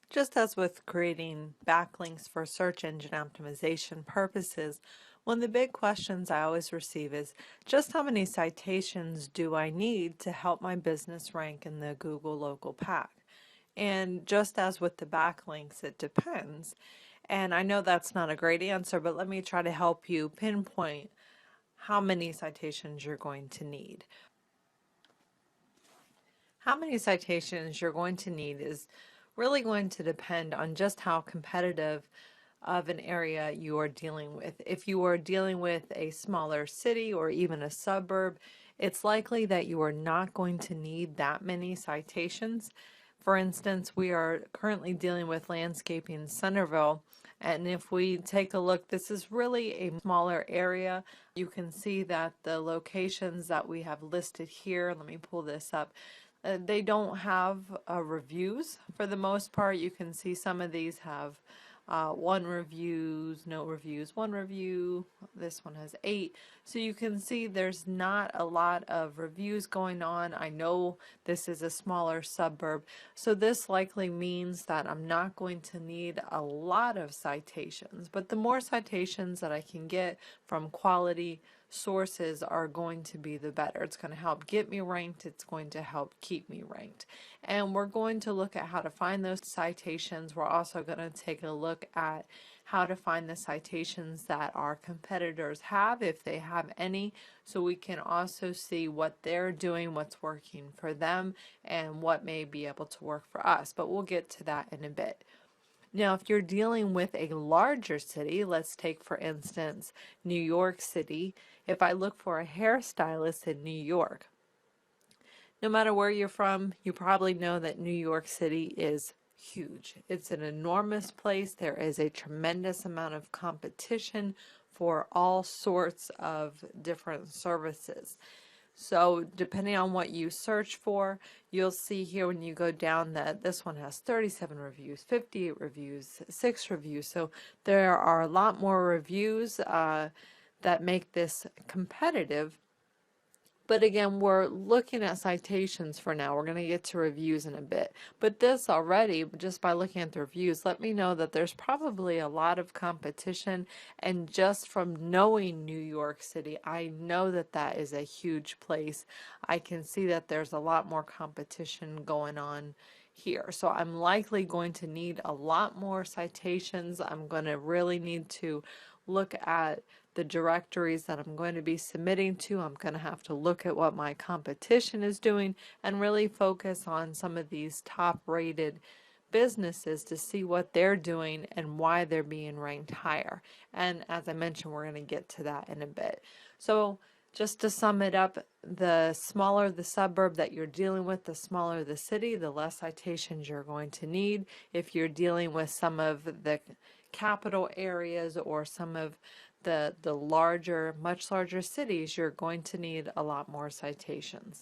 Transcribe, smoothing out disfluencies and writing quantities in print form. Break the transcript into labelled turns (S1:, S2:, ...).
S1: Just as with creating backlinks for search engine optimization purposes, one of the big questions I always receive is just how many citations do I need to help my business rank in the Google local pack? And just as with the backlinks, it depends. And I know that's not a great answer, but let me try to help you pinpoint how many citations you're going to need. How many citations you're going to need is really going to depend on just how competitive of an area you are dealing with. If you are dealing with a smaller city or even a suburb, it's likely that you are not going to need that many citations. For instance, we are currently dealing with landscaping in Centerville, and if we take a look, this is really a smaller area. You can see that the locations that we have listed here, let me pull this up, they don't have reviews for the most part. You can see some of these have one reviews, no reviews, one review. This one has 8. So you can see there's not a lot of reviews going on. I know this is a smaller suburb, so this likely means that I'm not going to need a lot of citations, but the more citations that I can get from quality sources are going to be the better. It's going to help get me ranked. It's going to help keep me ranked. And we're going to look at how to find those citations. We're also going to take a look at how to find the citations that our competitors have, if they have any, so we can also see what they're doing, what's working for them, and what may be able to work for us. But we'll get to that in a bit. Now, if you're dealing with a larger city, let's take for instance New York City. If I look for a hairstylist in New York, no matter where you're from, you probably know that New York City is huge. It's an enormous place. There is a tremendous amount of competition for all sorts of different services. So depending on what you search for, you'll see here when you go down that this one has 37 reviews, 58 reviews, 6 reviews. So there are a lot more reviews that make this competitive. But again, we're looking at citations for now. We're going to get to reviews in a bit. But this already, just by looking at the reviews, let me know that there's probably a lot of competition. And just from knowing New York City, I know that that is a huge place. I can see that there's a lot more competition going on here. So I'm likely going to need a lot more citations. I'm going to really need to look at the directories that I'm going to be submitting to. I'm going to have to look at what my competition is doing and really focus on some of these top rated businesses to see what they're doing and why they're being ranked higher. And as I mentioned, we're going to get to that in a bit. So just to sum it up, the smaller the suburb that you're dealing with, the smaller the city, the less citations you're going to need. If you're dealing with some of the capital areas or some of the larger, much larger cities, you're going to need a lot more citations.